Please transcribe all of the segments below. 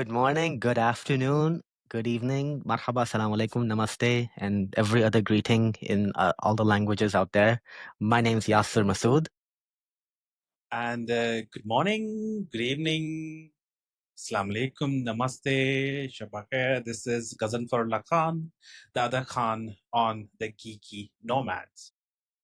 Good morning, good afternoon, good evening, marhaba, assalamu alaikum, namaste, and every other greeting in all the languages out there. My name is Yasser Masood. And good morning, good evening, Assalamu alaikum, namaste, shabakher. This is Gazanfarulla Khan, the other Khan on the Geeky Nomads.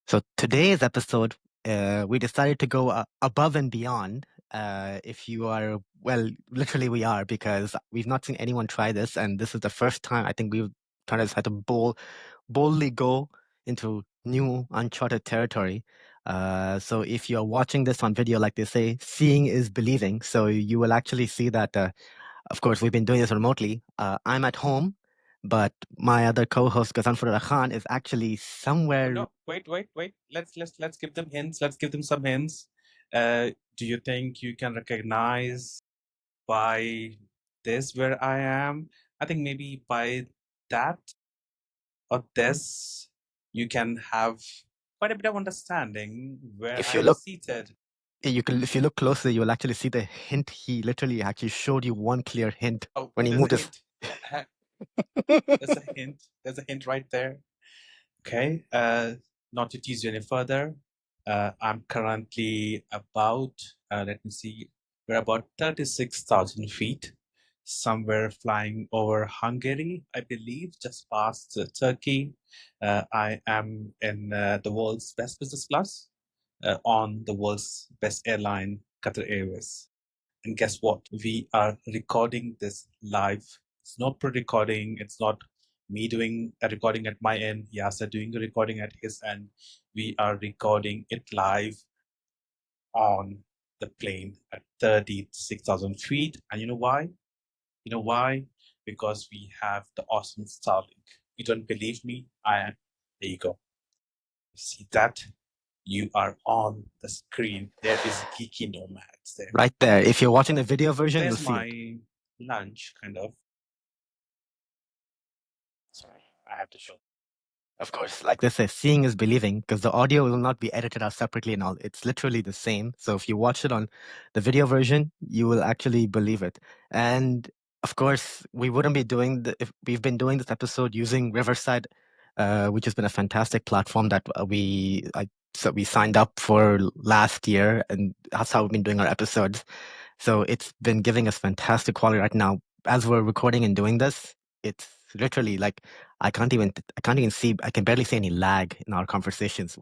So today's episode, we decided to go above and beyond. If you are, well, literally we are, because we've not seen anyone try this, and this is the first time I think we've tried to boldly go into new uncharted territory. So if you're watching this on video, like they say, seeing is believing. So you will actually see that, of course, we've been doing this remotely. I'm at home, but my other co-host, Gazanfarulla Khan, is actually somewhere. No, wait. Let's give them hints. Let's give them some hints. Do you think you can recognize by this where I am? I think maybe by that or this, you can have quite a bit of understanding where If I you am look, seated. if you look closer, you'll actually see the hint. He literally actually showed you one clear hint Oh, when he there's a moved his. hint. There's a hint. There's a hint right there. Okay. Not to tease you any further. I'm currently about, let me see, we're about 36,000 feet, somewhere flying over Hungary, I believe, just past Turkey. I am in the world's best business class on the world's best airline, Qatar Airways. And guess what? We are recording this live. It's not pre-recording. It's not me doing a recording at my end. Yasser doing a recording at his end. We are recording it live on the plane at 36,000 feet. And you know why? You know why? Because we have the awesome Starlink. You don't believe me? I am. There you go. See that? You are on the screen. There is Geeky Nomads there. Right there. If you're watching the video version, you'll There's see it. my lunch, kind of. Sorry, I have to show. Of course, like they say, seeing is believing, because the audio will not be edited out separately and all. It's literally the same. So if you watch it on the video version, you will actually believe it. And of course, we wouldn't be doing if we've been doing this episode using Riverside, which has been a fantastic platform that so we signed up for last year, and that's how we've been doing our episodes. So it's been giving us fantastic quality right now. As we're recording and doing this, it's literally like I can't even see, I can barely see any lag in our conversations.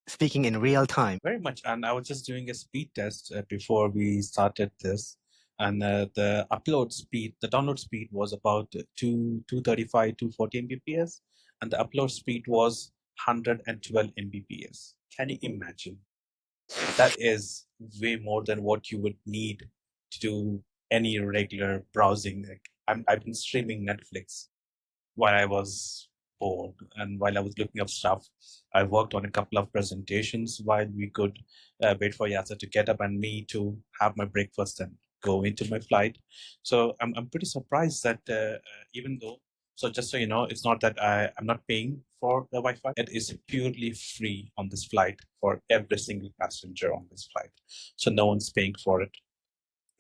Speaking in real time. Very much. And I was just doing a speed test before we started this. And the upload speed, the download speed was about 235, 240 Mbps. And the upload speed was 112 Mbps. Can you imagine? That is way more than what you would need to do any regular browsing. Like I've been streaming Netflix while I was bored and while I was looking up stuff. I worked on a couple of presentations while we could wait for Yasser to get up and me to have my breakfast and go into my flight. So I'm pretty surprised that even though, so just so you know, it's not that I'm not paying for the Wi-Fi. It is purely free on this flight for every single passenger on this flight. So no one's paying for it,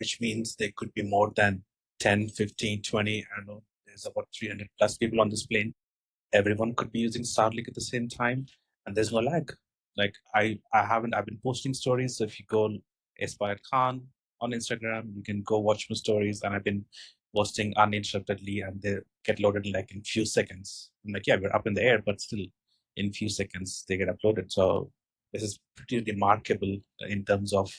which means there could be more than 10, 15, 20, I don't know, there's about 300 plus people on this plane. Everyone could be using Starlink at the same time, and there's no lag. Like I've been posting stories. So if you go Aspire Khan on Instagram, you can go watch my stories, and I've been posting uninterruptedly, and they get loaded like in few seconds. I'm like, yeah, we're up in the air, but still, in few seconds they get uploaded. So this is pretty remarkable in terms of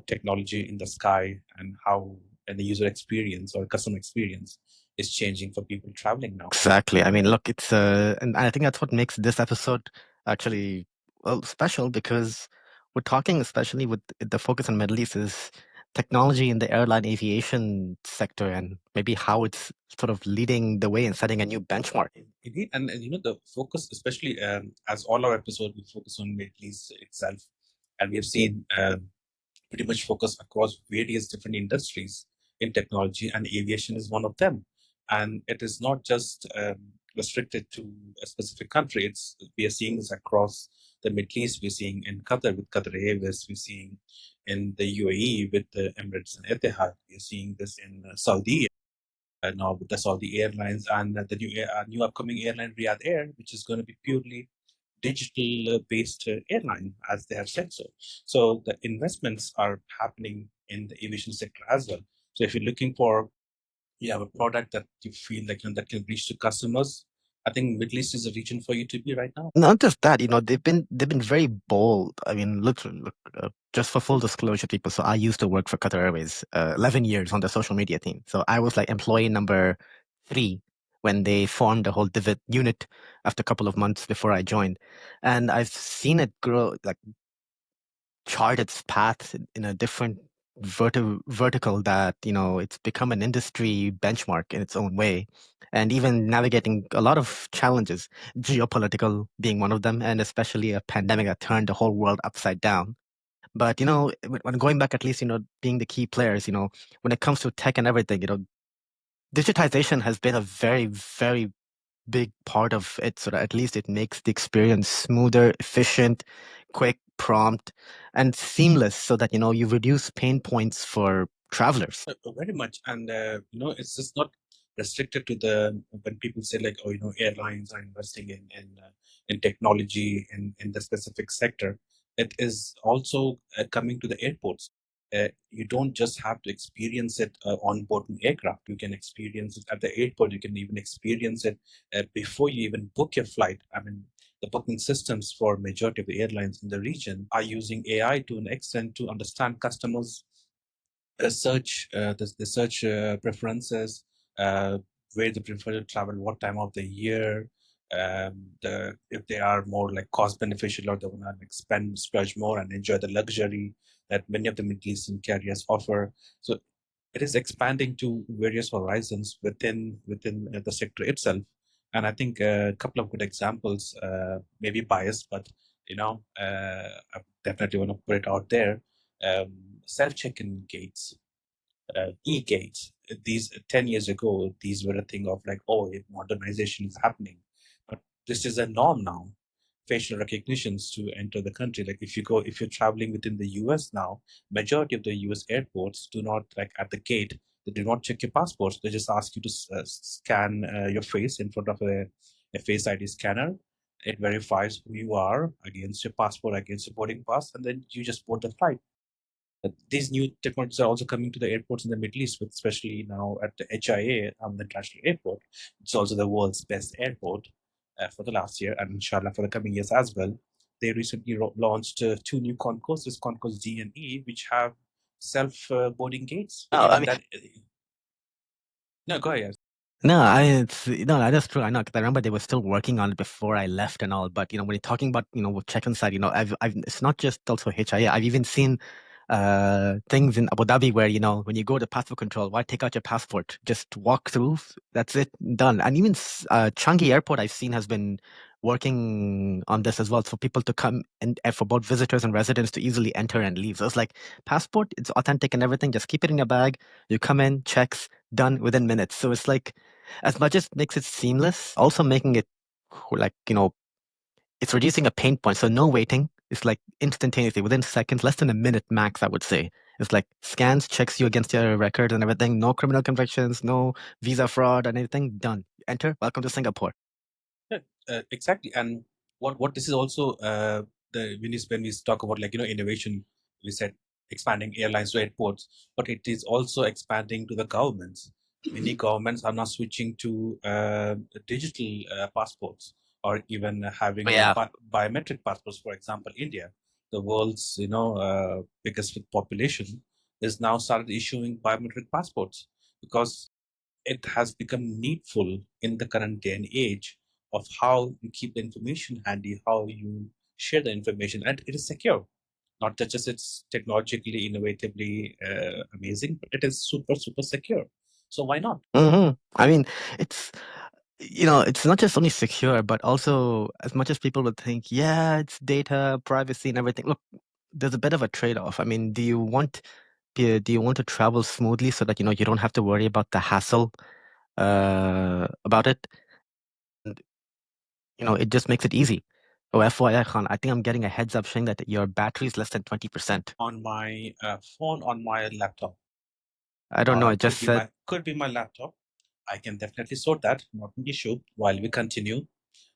technology in the sky and how and the user experience or customer experience is changing for people traveling now. Exactly. I mean, look, it's and I think that's what makes this episode actually, well, special, because we're talking, especially with the focus on Middle East, is technology in the airline aviation sector, and maybe how it's sort of leading the way and setting a new benchmark. Indeed, and the focus, especially as all our episodes, we focus on Middle East itself, and we have seen pretty much focus across various different industries in technology, and aviation is one of them. And it is not just restricted to a specific country. We are seeing this across the Middle East. We're seeing in Qatar with Qatar Airways. We're seeing in the UAE with the Emirates and Etihad. You're seeing this in Saudi now with the Saudi Airlines and the new upcoming airline Riyadh Air, which is going to be purely digital based airline, as they have said so. So the investments are happening in the aviation sector as well. So if you're looking for you have a product that you feel like that can reach to customers, I think Middle East is a region for you to be right now. Not just that, they've been very bold. I mean, look, just for full disclosure, people. So I used to work for Qatar Airways, 11 years on the social media team. So I was like employee number 3 when they formed the whole divid unit after a couple of months before I joined, and I've seen it grow, like chart its path in a different vertical that it's become an industry benchmark in its own way, and even navigating a lot of challenges, geopolitical being one of them, and especially a pandemic that turned the whole world upside down. But when going back, at least being the key players, when it comes to tech and everything, digitization has been a very, very big part of it, so that at least it makes the experience smoother, efficient, quick, prompt, and seamless, so that you reduce pain points for travelers. Very much, and it's just not restricted to the when people say like, oh, airlines are investing in technology in the specific sector. It is also coming to the airports. You don't just have to experience it on board an aircraft. You can experience it at the airport. You can even experience it before you even book your flight. I mean, the booking systems for majority of the airlines in the region are using AI to an extent to understand customers the search preferences, uh, where they prefer to travel, what time of the year, if they are more like cost beneficial or they want to like splurge more and enjoy the luxury that many of the Middle Eastern carriers offer. So it is expanding to various horizons within the sector itself. And I think a couple of good examples, maybe biased, but I definitely want to put it out there. Um, Self check-in gates, e-gates. These 10 years ago, these were a thing of like, oh, modernization is happening, but this is a norm now. Facial recognitions to enter the country. Like if you're traveling within the US now, majority of the US airports do not like at the gate. They do not check your passports. They just ask you to scan your face in front of a Face ID scanner. It verifies who you are against your passport, against your boarding pass, and then you just board the flight. These new technologies are also coming to the airports in the Middle East, with especially now at the HIA, the International Airport. It's also the world's best airport for the last year, and inshallah for the coming years as well. They recently launched two new concourses, Concourse D and E, which have self boarding gates. No, I Even mean, that, no, go ahead. no, that's true. I know, 'cause I remember they were still working on it before I left and all. But when you're talking about with check-in side, I've it's not just also HIA. I've even seen things in Abu Dhabi where when you go to passport control, why take out your passport? Just walk through. That's it, done. And even Changi Airport I've seen has been working on this as well, for people to come and for both visitors and residents to easily enter and leave. So it's like passport, it's authentic and everything. Just keep it in your bag. You come in, checks, done within minutes. So it's like, as much as it makes it seamless, also making it like, it's reducing a pain point. So no waiting. It's like instantaneously within seconds, less than a minute max, I would say. It's like scans, checks you against your records and everything. No criminal convictions, no visa fraud and anything. Done. Enter. Welcome to Singapore. Yeah, exactly. And what this is also the when we talk about like innovation, we said expanding airlines to airports, but it is also expanding to the governments. Many governments are now switching to digital passports or even having Yeah. biometric passports. For example, India, the world's biggest population, is now started issuing biometric passports because it has become needful in the current day and age of how you keep the information handy, how you share the information, and it is secure. Not that just it's technologically, innovatively amazing, but it is super, super secure. So why not? I mean, it's it's not just only secure, but also, as much as people would think, yeah, it's data, privacy, and everything. Look, there's a bit of a trade-off. I mean, do you want to travel smoothly so that you don't have to worry about the hassle about it? And, it just makes it easy. Oh, FYI, Khan, I think I'm getting a heads up saying that your battery is less than 20%. On my phone, on my laptop. I don't know. It just said Could be my laptop. I can definitely sort that. Not an issue. While we continue,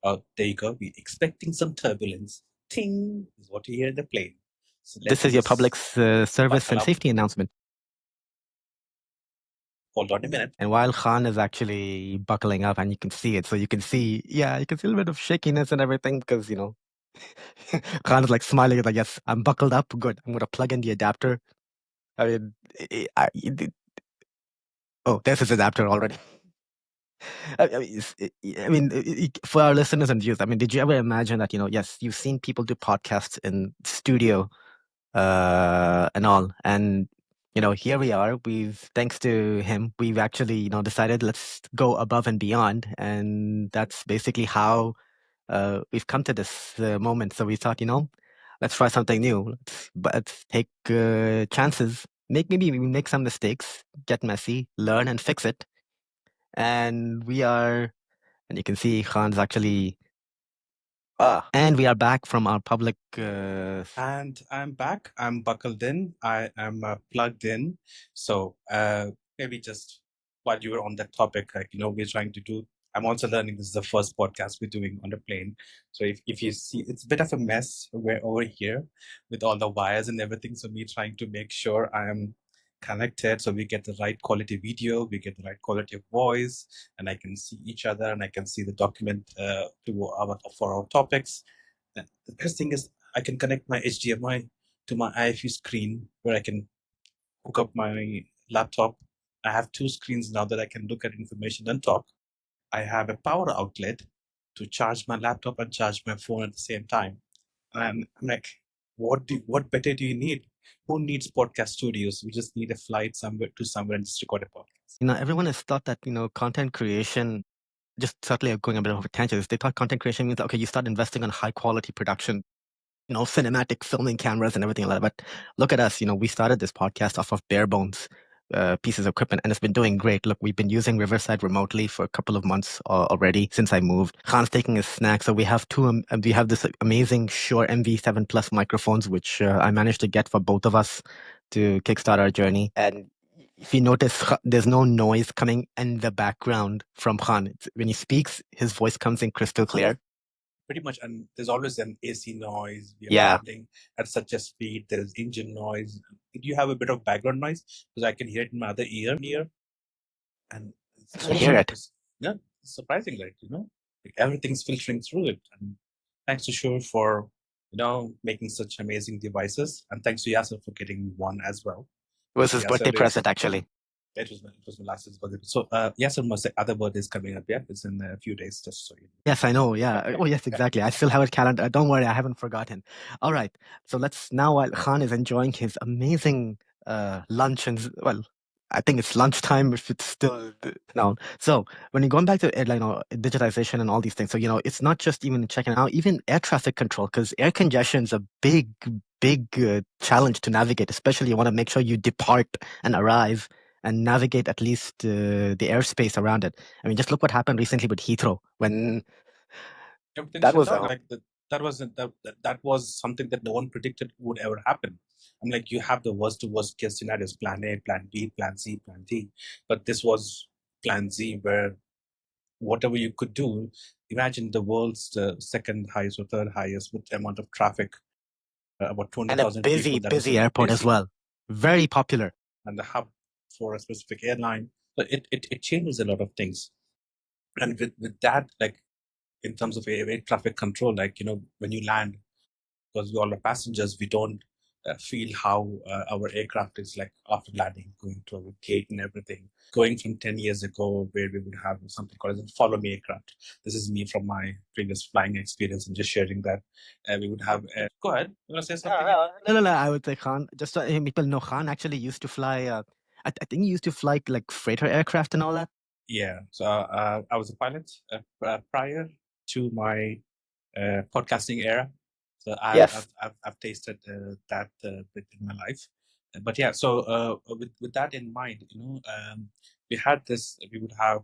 there you go. We're expecting some turbulence. Ting is what you hear in the plane. So this let me is your just public service buckle and up. safety announcement. Hold on a minute. And while Khan is actually buckling up, and you can see it, so you can see, yeah, you can see a little bit of shakiness and everything because, you know, Khan is like smiling, like, yes, I'm buckled up. Good. I'm going to plug in the adapter. I mean, oh, there's his adapter already. I mean, for our listeners and viewers, I mean, did you ever imagine that, you know, yes, you've seen people do podcasts in studio and all. And, you know, here we are. Thanks to him, we've actually, you know, decided let's go above and beyond. And that's basically how we've come to this moment. So we thought, you know, let's try something new. Let's take chances. Maybe we make some mistakes, get messy, learn and fix it. And and you can see Khan's actually and we are back from our public. And I'm back. I'm buckled in. I am plugged in. So maybe just while you were on that topic, like, you know, we're trying to do. I'm also learning. This is the first podcast we're doing on the plane. So if you see, it's a bit of a mess. We're over here with all the wires and everything. So me trying to make sure I am connected, so we get the right quality video, we get the right quality of voice, and I can see each other, and I can see the document for our topics. The best thing is I can connect my HDMI to my IFU screen where I can hook up my laptop. I have two screens now that I can look at information and talk. I have a power outlet to charge my laptop and charge my phone at the same time. And I'm like, what better do you need? Who needs podcast studios? We just need a flight somewhere and just record a podcast. You know, everyone has thought that, you know, content creation, just certainly going a bit of a tangent, they thought content creation means, okay, you start investing on high quality production, you know, cinematic filming cameras and everything like that. But look at us, you know, we started this podcast off of bare bones pieces of equipment, and it's been doing great. Look, we've been using Riverside remotely for a couple of months already since I moved. Khan's taking his snack, so we have we have this amazing Shure MV7 Plus microphones, which I managed to get for both of us to kickstart our journey. And if you notice, there's no noise coming in the background from Khan. When he speaks, his voice comes in crystal clear. Pretty much, and there's always an AC noise. We are Yeah. traveling at such a speed. There is engine noise. Do you have a bit of background noise? Because I can hear it in my other ear, and it's I hear it. yeah, it's surprising, like, you know, like everything's filtering through it. And thanks to Shure for, you know, making such amazing devices, and thanks to Yasser for getting one as well. It was his birthday Yasser present, actually. it was my last year's birthday. So Yasser must say other birthday is coming up. Yeah, it's in a few days, just so you know. Yes, I know. Yeah. Oh, yes, exactly. I still have a calendar. Don't worry, I haven't forgotten. All right. So let's now, while Khan is enjoying his amazing lunch, and well, I think it's lunchtime if it's still no. So when you're going back to you know, digitization and all these things, so you know, it's not just even checking out, even air traffic control, because air congestion is a big challenge to navigate. Especially you want to make sure you depart and arrive and navigate at least the airspace around it. I mean, just look what happened recently with Heathrow when Everything that shut was down. Like that was something that no one predicted would ever happen. I'm like, you have the worst to worst case scenarios: plan A, plan B, plan C, plan D. But this was plan Z, where whatever you could do. Imagine the world's second highest or third highest with the amount of traffic, about and a 200,000 people. That is busy airport as well, very popular. and the hub for a specific airline. So it changes a lot of things. And with that, like in terms of air traffic control, like, you know, when you land, because we all are passengers, we don't feel how our aircraft is like after landing, going to our gate and everything. Going from 10 years ago, where we would have something called as a follow me aircraft. This is me from my previous flying experience and just sharing that. We would have. Go ahead. You want to say something? No. I would say Khan. Just so people know, Khan actually used to fly. I think he used to fly like freighter aircraft and all that. Yeah. So I was a pilot prior to my podcasting era. So Yes. I've tasted that bit in my life. But yeah, so with that in mind, you know, we would have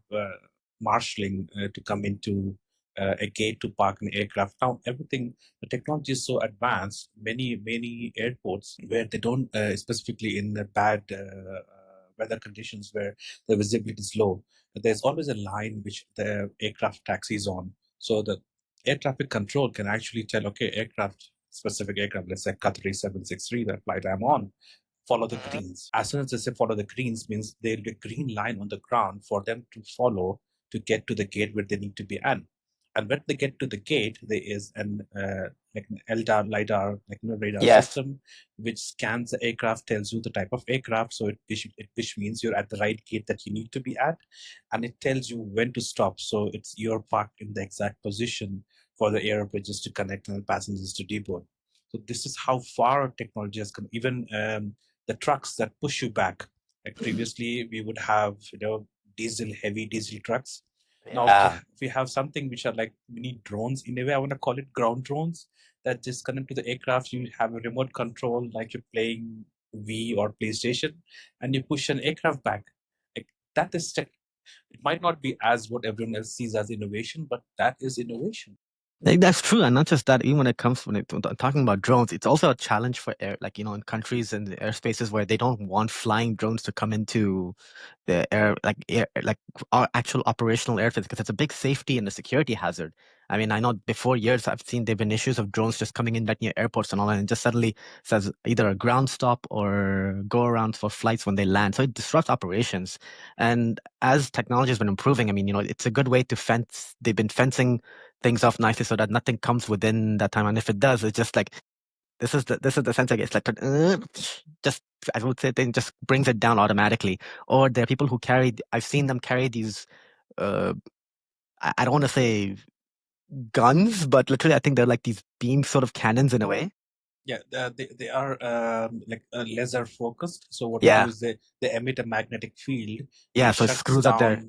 marshalling to come into a gate to park an aircraft. Now everything, the technology is so advanced. Many airports where they don't, specifically in the bad weather conditions where the visibility is low, there's always a line which the aircraft taxis on. So the air traffic control can actually tell, okay, specific aircraft, let's say Qatari 763, that flight I'm on, follow the greens. As soon as they say follow the greens, means there'll be a green line on the ground for them to follow to get to the gate where they need to be at. And when they get to the gate, there is like an LDAR, LiDAR, like radar Yes. system, which scans the aircraft, tells you the type of aircraft. So which means you're at the right gate that you need to be at, and it tells you when to stop. So you're parked in the exact position for the air bridges to connect and the passengers to deboard. So this is how far technology has come. Even the trucks that push you back. Like previously, we would have heavy diesel trucks. Now Yeah. we have something which are like mini drones in a way. I want to call it ground drones that just connect to the aircraft. You have a remote control, like you're playing Wii or PlayStation, and you push an aircraft back. Like that is tech. It might not be as what everyone else sees as innovation, but that is innovation. Like, that's true, and not just that. Even when talking about drones, it's also a challenge for air, like in countries and the airspaces where they don't want flying drones to come into the like our actual operational airfields, because it's a big safety and a security hazard. I mean, I know before years I've seen there've been issues of drones just coming in right near airports and all, and it just suddenly says either a ground stop or go around for flights when they land. So it disrupts operations. And as technology has been improving, I mean, it's a good way to fence. They've been fencing things off nicely so that nothing comes within that time. And if it does, it's just like this is the sense I get. It's like just I would say then just brings it down automatically. Or there are people who carry. I've seen them carry these. Uh, I don't want to say guns, but literally I think they're like these beam sort of cannons in a way. Yeah, they are like laser focused. So what they do Yeah, is they emit a magnetic field yeah. So it screws up their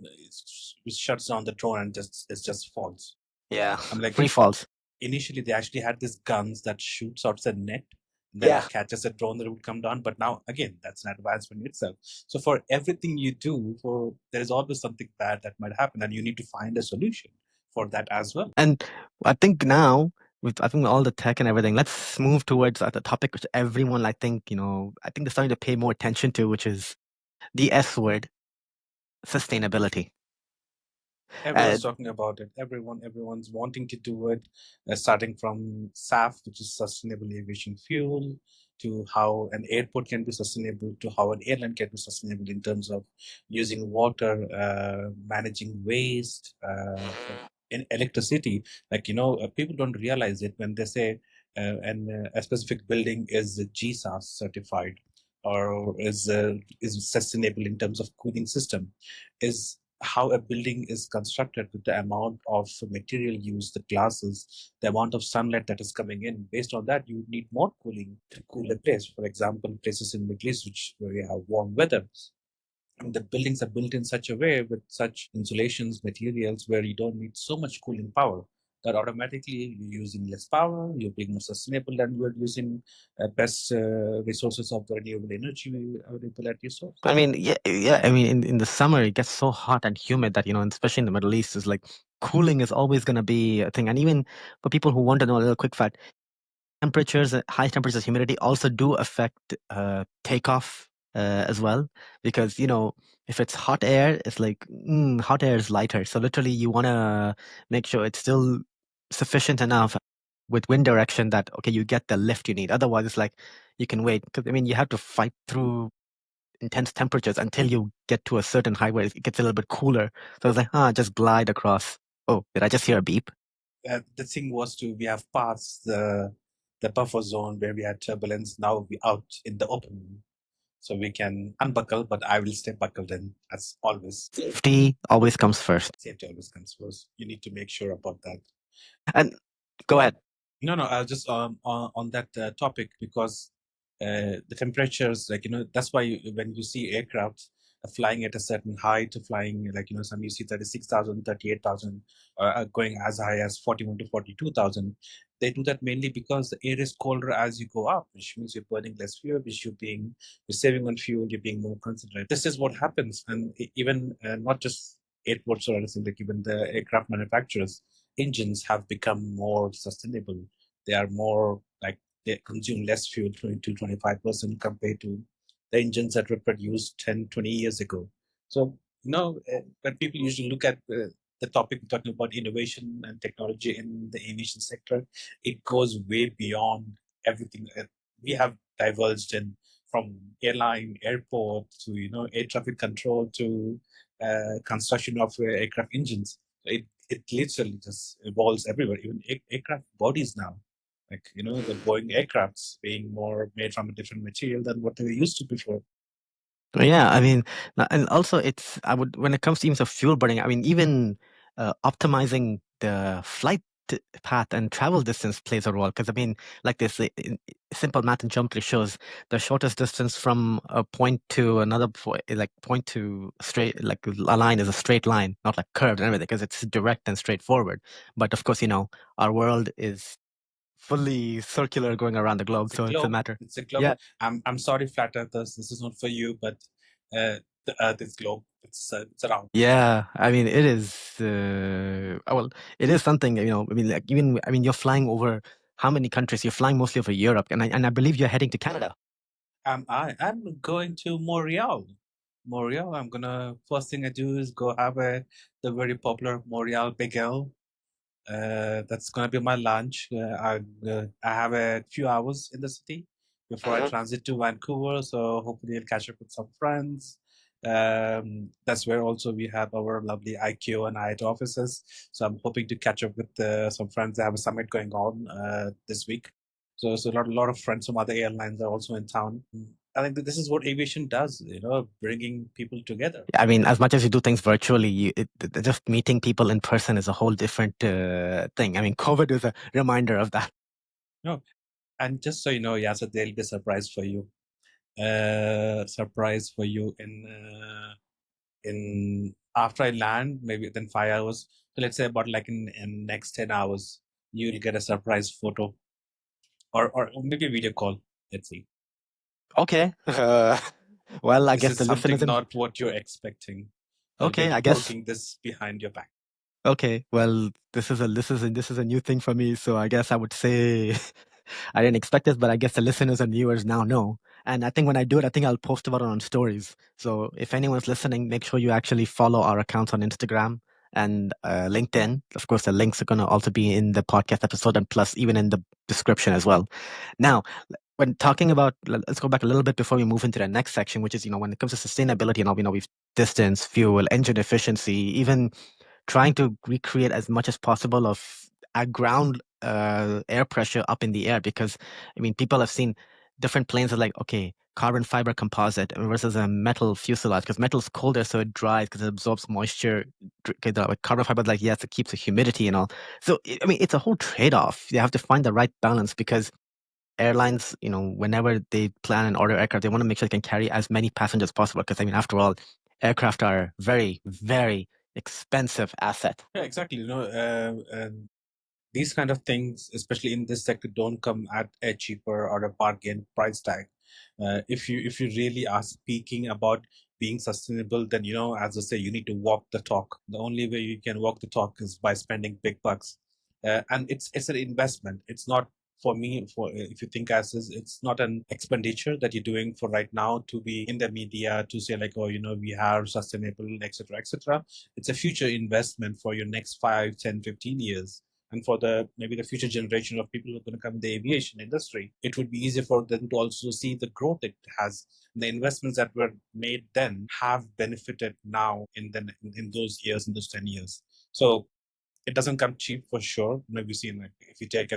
which shuts down the drone and just falls. yeah I'm like, free falls. initially they actually had these guns that shoots out a net, and then Yeah, it catches a drone that would come down. But now again, that's an advancement itself. So for everything you do, for there is always something bad that might happen, and you need to find a solution for that as well. and I think now with all the tech and everything, let's move towards the topic which everyone I think they're starting to pay more attention to, which is the S word, sustainability. Uh, Everyone's talking about it. Everyone's wanting to do it, starting from SAF, which is sustainable aviation fuel, to how an airport can be sustainable, to how an airline can be sustainable in terms of using water, managing waste, in electricity. Like, people don't realize it when they say a specific building is GSAS certified or is sustainable in terms of cooling system, is how a building is constructed with the amount of material used, the glasses, the amount of sunlight that is coming in. Based on that, you need more cooling to cool a place. For example, places in the Middle East where we have warm weather, and the buildings are built in such a way with such insulations, materials where you don't need so much cooling power. That automatically you're using less power, you're being more sustainable, and you're using best resources of the renewable energy available at your source. I mean, yeah, yeah. I mean, in the summer, it gets so hot and humid that, and especially in the Middle East, is like cooling is always going to be a thing. And even for people who want to know a little quick fact, high temperatures, humidity also do affect takeoff as well. Because, if it's hot air, it's like hot air is lighter. So literally, you want to make sure it's still sufficient enough with wind direction that, okay, you get the lift you need. Otherwise, it's like you can wait. Because, I mean, you have to fight through intense temperatures until you get to a certain height where it gets a little bit cooler. So it's like, just glide across. Oh, did I just hear a beep? The thing was we have passed the buffer zone where we had turbulence. Now we out in the open, so we can unbuckle. But I will stay buckled in as always. Safety always comes first. Safety always comes first. You need to make sure about that. And go ahead. No, no, just on that topic, because the temperatures, like, that's why when you see aircraft flying at a certain height, flying like, some you see 36,000, 38,000, going as high as 41 to 42,000. They do that mainly because the air is colder as you go up, which means you're burning less fuel, you're saving on fuel, you're being more considerate. This is what happens, and even not just airports or anything, like even the aircraft manufacturers, engines have become more sustainable. They are more like they consume less fuel, 20 to 25% compared to the engines that were produced 10, 20 years ago. So, when people usually look at the topic we're talking about innovation and technology in the aviation sector, it goes way beyond everything that we have divulged in, from airline, airport to air traffic control to construction of aircraft engines. It literally just evolves everywhere, even aircraft bodies now. Like, the Boeing aircrafts being more made from a different material than what they were used to before. Yeah, I mean, and also I would, when it comes to even of fuel burning, I mean, even optimizing the flight path and travel distance plays a role. Because I mean, like this, simple math and geometry shows the shortest distance from a point to another point, like point to straight, like a line is a straight line, not like curved and everything, because it's direct and straightforward. But of course, our world is fully circular going around the globe, It's a so it's a globe. matter. It's a globe. Yeah. I'm sorry, flat earthers. This is not for you, but the Earth is globe. It's around. Yeah, I mean, it is. Well, it is something. I mean, like even. I mean, you're flying over how many countries? You're flying mostly over Europe, and I believe you're heading to Canada. I'm going to Montreal. Montreal. I'm gonna first thing I do is go have the very popular Montreal bagel. That's gonna be my lunch. I have a few hours in the city before I Mhm. transit to Vancouver, so hopefully I'll catch up with some friends. That's where also we have our lovely IQ and IIT offices. So I'm hoping to catch up with some friends. They have a summit going on this week. So a lot of friends from other airlines are also in town. I think that this is what aviation does, bringing people together. I mean, as much as you do things virtually, just meeting people in person is a whole different thing. I mean, COVID is a reminder of that. No, and just so you know, Yasser, there'll be a surprise for you. Surprise for you in after I land, maybe within 5 hours. So let's say about like in next 10 hours, you'll get a surprise photo or maybe a video call. Let's see. Okay. Well, I This guess is the listeners something in. not what you're expecting. I'll Okay, be I guess. working this behind your back. Okay, well, this is a new thing for me, so I guess I would say I didn't expect this, but I guess the listeners and viewers now know. And I think when I do it, I think I'll post about it on stories. So if anyone's listening, make sure you actually follow our accounts on Instagram and LinkedIn. Of course, the links are going to also be in the podcast episode and plus even in the description as well. Now, when talking about, let's go back a little bit before we move into the next section, which is, when it comes to sustainability and all, we've distance, fuel, engine efficiency, even trying to recreate as much as possible of a ground air pressure up in the air, because I mean people have seen different planes are like, okay, carbon fiber composite versus a metal fuselage, because metal's colder so it dries because it absorbs moisture. Okay, like carbon fiber, like, yes, it keeps the humidity and all. So I mean it's a whole trade-off. You have to find the right balance, because airlines, whenever they plan and order aircraft, they want to make sure they can carry as many passengers as possible, because I mean after all, aircraft are very, very expensive asset. Yeah, exactly. These kind of things, especially in this sector, don't come at a cheaper or a bargain price tag. If you really are speaking about being sustainable, then as I say, you need to walk the talk. The only way you can walk the talk is by spending big bucks, and it's an investment. It's not for me. For if you think as is, it's not an expenditure that you're doing for right now to be in the media to say like, oh, we are sustainable, etc., etc. It's a future investment for your next 5, 10, 15 years, and for the maybe the future generation of people who are going to come in the aviation industry. It would be easier for them to also see the growth it has. The investments that were made then have benefited now in those years, in those 10 years. So it doesn't come cheap for sure. Maybe seen like if you take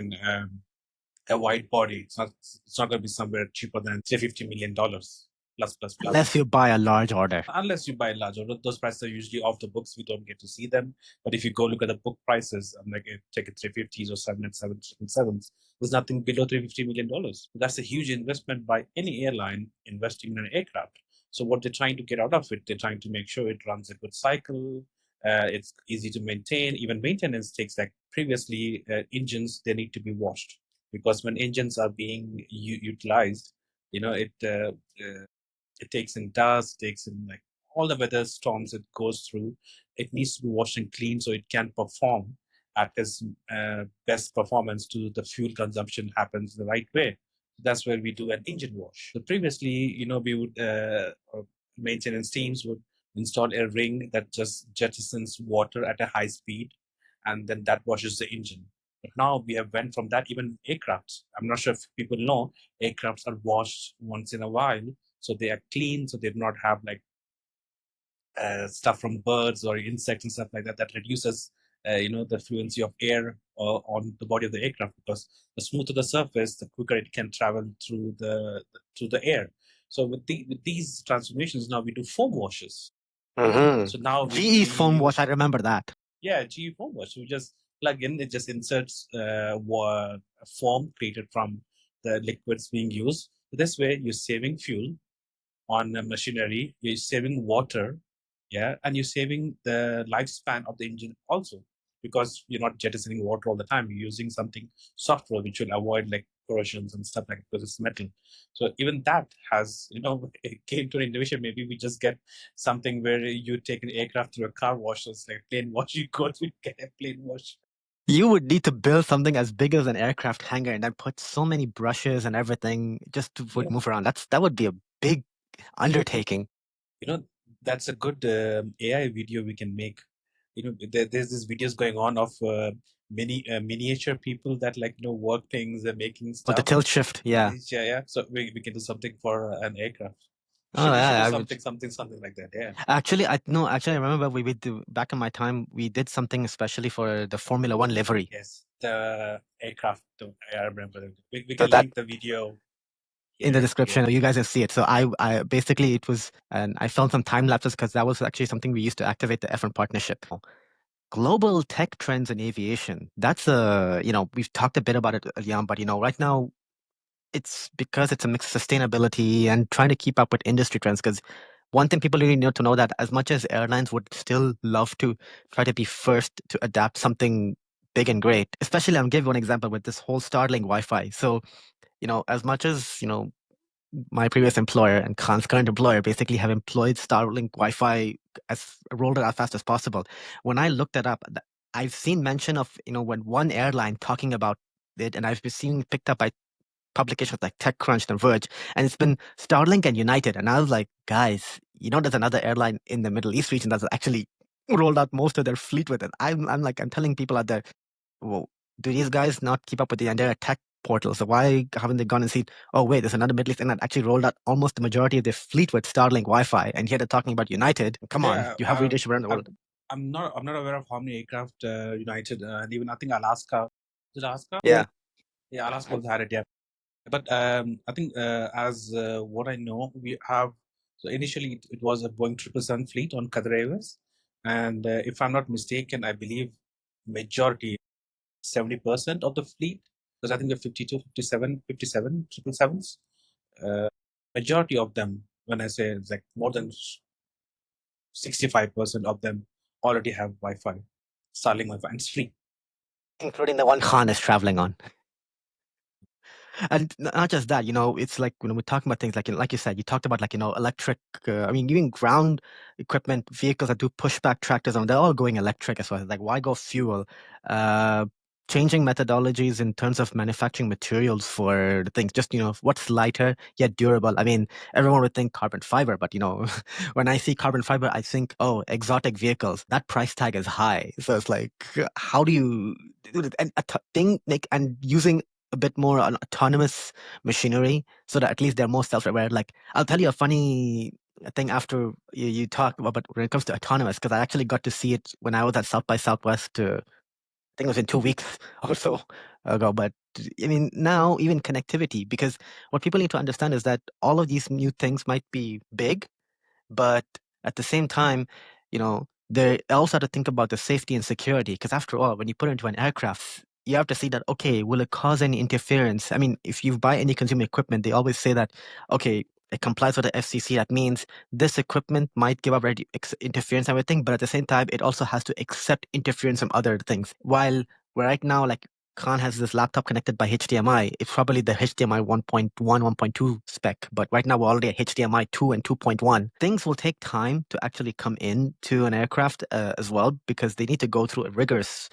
a wide body, it's not going to be somewhere cheaper than say $50 million plus plus Unless plus. you buy a large order. Unless you buy large order, those prices are usually off the books. We don't get to see them. But if you go look at the book prices, I'm like, take a 350s or 787s, there's nothing below $350 million. That's a huge investment by any airline investing in an aircraft. So what they're trying to get out of it, they're trying to make sure it runs a good cycle. It's easy to maintain. Even maintenance takes, like previously, engines, they need to be washed, because when engines are being utilized, it takes in dust, takes in like all the weather storms it goes through. It needs to be washed and cleaned so it can perform. at his best performance to the fuel consumption happens the right way. That's where we do an engine wash. So previously, we would maintenance teams would install a ring that just jettisons water at a high speed, and then that washes the engine. But now we have went from that. Even aircrafts, I'm not sure if people know, aircrafts are washed once in a while, so they are clean, so they do not have like stuff from birds or insects and stuff like that, that reduces the fluency of air on the body of the aircraft, because the smoother the surface, the quicker it can travel through the air. So with these transformations, now we do foam washes. So now we GE's foam wash, use, I remember that. yeah, GE foam wash. We just plug in, it just inserts foam created from the liquids being used. This way, you're saving fuel on machinery, you're saving water, yeah, and you're saving the lifespan of the engine also, because you're not jettisoning water all the time. You're using something softer which will avoid like corrosions and stuff like that, because it's metal. So even that has, it came to an innovation. Maybe we just get something where you take an aircraft through a car wash, so it's like plain wash. You go to get a plain wash. You would need to build something as big as an aircraft hangar and then put so many brushes and everything just to Yeah, move around. That would be a big undertaking. you know that's a good AI video we can make. There's this videos going on of miniature people that like work things and making Or the stuff. tilt shift, yeah. Yeah, yeah. So we can do something for an aircraft. Oh We should do yeah, I would. something like that. Yeah. Actually, I no, actually I remember we do back in my time we did something especially for the Formula One livery. Yes, the aircraft. I remember. We So can that link the video in the here. description, Yeah. you guys will see it. So I basically it was, and I found some time lapses because that was actually something we used to activate the F1 partnership. Global tech trends in aviation. That's we've talked a bit about it, Liam, but right now it's because it's a mix of sustainability and trying to keep up with industry trends. Because one thing people really need to know that as much as airlines would still love to try to be first to adapt something big and great, especially I'll give you one example with this whole Starlink Wi-Fi. So, as much as, my previous employer and Khan's current employer basically have employed Starlink Wi-Fi as rolled it out as fast as possible. When I looked it up, I've seen mention of, when one airline talking about it, and I've been seeing picked up by publications like TechCrunch and Verge, and it's been Starlink and United. And I was like, guys, there's another airline in the Middle East region that's actually rolled out most of their fleet with it. I'm telling people out there, well, do these guys not keep up with the entire tech portal? So why haven't they gone and seen, oh, wait, there's another Middle East and that actually rolled out almost the majority of their fleet with Starlink Wi-Fi. And here they're talking about United. Come on, Yeah. you have leadership around the world. I'm not aware of how many aircraft United and even I think Alaska. Is it Alaska? Yeah. Yeah, Alaska also had it. Yeah. But I think as what I know, we have, so initially it was a Boeing 777 fleet on Qatar Airways, and if I'm not mistaken, I believe majority 70% of the fleet, because I think the 52, 57, 57 777s, majority of them, when I say it's like more than 65% of them already have Wi-Fi, Starlink Wi-Fi, and it's free. Including the one Khan is traveling on. And not just that, it's like when we're talking about things like you said, you talked about electric. I mean, even ground equipment vehicles that do pushback tractors, they're all going electric as well. Like, why go fuel? Uh, Changing methodologies in terms of manufacturing materials for the things. Just what's lighter yet durable. I mean, everyone would think carbon fiber, but when I see carbon fiber, I think, oh, exotic vehicles. That price tag is high. So it's like, how do you do it? And thing like and using a bit more on autonomous machinery so that at least they're more self-aware. Like, I'll tell you a funny thing after you talk about, but when it comes to autonomous, because I actually got to see it when I was at South by Southwest. I think it was in 2 weeks or so ago. But I mean, now even connectivity, because what people need to understand is that all of these new things might be big, but at the same time, they also have to think about the safety and security. Because after all, when you put it into an aircraft, you have to see that, okay, will it cause any interference? I mean, if you buy any consumer equipment, they always say that, okay, it complies with the FCC. That means this equipment might give up interference and everything, but at the same time, it also has to accept interference from other things. While right now, like Khan has this laptop connected by HDMI. It's probably the HDMI 1.1, 1.2 spec, but right now we're already at HDMI 2 and 2.1. Things will take time to actually come in to an aircraft as well, because they need to go through a rigorous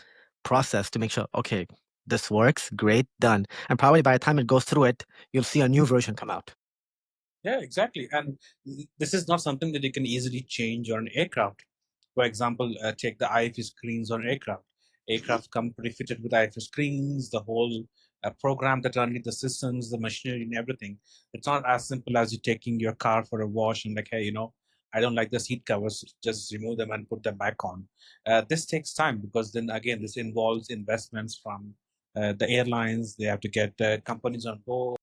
process to make sure, okay, this works, great, done. And probably by the time it goes through it, you'll see a new version come out. Yeah, exactly. And this is not something that you can easily change on an aircraft. For example, take the IFE screens on aircraft. Aircraft come pre-fitted with IFE screens, the whole program that run the systems, the machinery, and everything. It's not as simple as you taking your car for a wash and like, hey, I don't like the seat covers, just remove them and put them back on. This takes time because then again, this involves investments from the airlines. They have to get companies on board,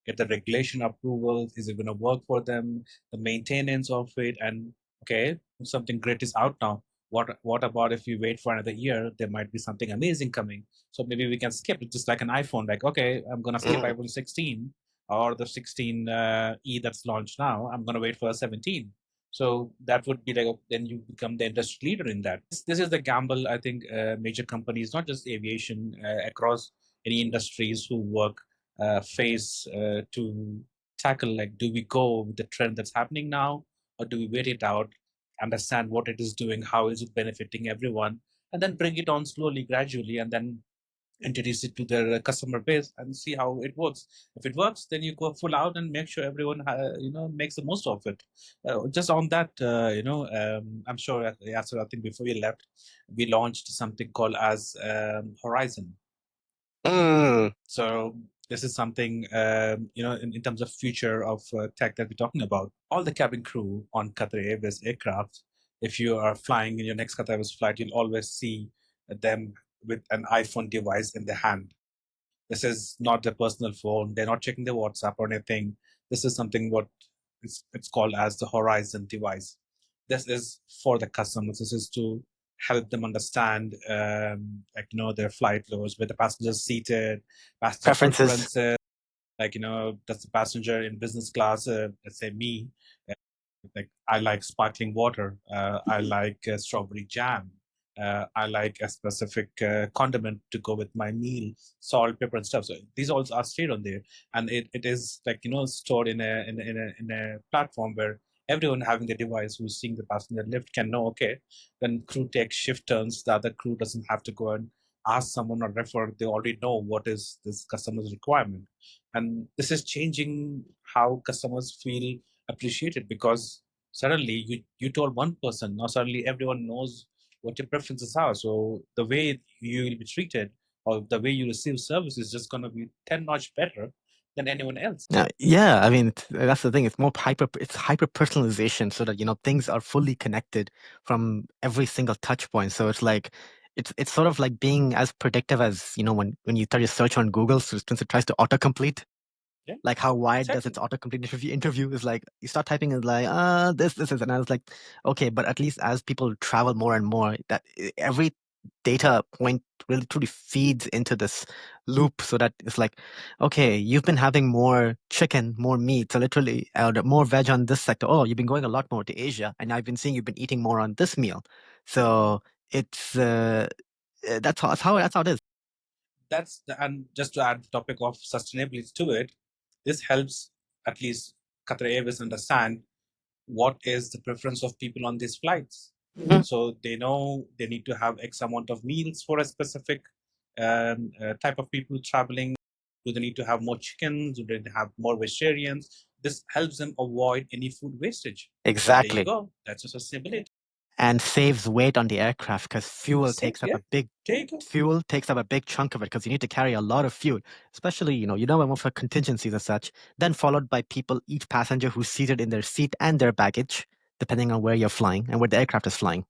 get the regulation approvals. Is it going to work for them? The maintenance of it, and okay, something great is out now. What about if we wait for another year? There might be something amazing coming. So maybe we can skip it, just like an iPhone. Like, okay, I'm gonna skip iPhone 16 or the 16 E that's launched now. I'm gonna wait for a 17. So that would be like then you become the industry leader in that. This is the gamble I think major companies, not just aviation, across any industries who work face to tackle, like, do we go with the trend that's happening now, or do we wait it out, understand what it is doing, how is it benefiting everyone, and then bring it on slowly, gradually, and then introduce it to their customer base and see how it works. If it works, then you go full out and make sure everyone makes the most of it. Just on that, I'm sure, Yasser, I think before we left, we launched something called as Horizon. Mm. So this is something, in terms of future of tech that we're talking about. All the cabin crew on Qatar Airways aircraft, if you are flying in your next Qatar Airways flight, you'll always see them with an iPhone device in their hand. This is not their personal phone. They're not checking their WhatsApp or anything. This is something what it's called as the Horizon device. This is for the customers. This is to help them understand, their flight loads, where the passengers seated, passenger Preferences. preferences. Like, does the passenger in business class, let's say me, like I like sparkling water. I like strawberry jam. I like a specific condiment to go with my meal, salt, pepper, and stuff. So these all are stored on there, and it is like stored in a platform where everyone having the device who's seeing the passenger lift can know. Okay, when crew takes shift turns, the other crew doesn't have to go and ask someone or refer. They already know what is this customer's requirement, and this is changing how customers feel appreciated, because suddenly you told one person, now suddenly everyone knows what your preferences are. So the way you will be treated or the way you receive service is just going to be 10 notch better than anyone else. Yeah, I mean, that's the thing. It's hyper personalization, so that things are fully connected from every single touch point. So it's like it's sort of like being as predictive as when you try to search on Google, so since it tries to autocomplete. Yeah, Like how wide does exactly. its autocomplete interview is like you start typing is like this is, and I was like, okay, but at least as people travel more and more, that every data point really truly feeds into this loop, so that it's like, okay, you've been having more chicken, more meat, so literally more veg on this sector. Oh, you've been going a lot more to Asia, and I've been seeing you've been eating more on this meal. So it's that's how it is. And just to add the topic of sustainability to it, this helps at least Qatar Airways understand what is the preference of people on these flights. Mhm. So they know they need to have X amount of meals for a specific type of people traveling. Do they need to have more chickens? Do they have more vegetarians? This helps them avoid any food wastage. There you Exactly. go. That's a sustainability. And saves weight on the aircraft because Safe, yeah. There you go. fuel takes up a big chunk of it because you need to carry a lot of fuel, especially for contingencies and such. Then followed by people, each passenger who's seated in their seat and their baggage, depending on where you're flying and where the aircraft is flying,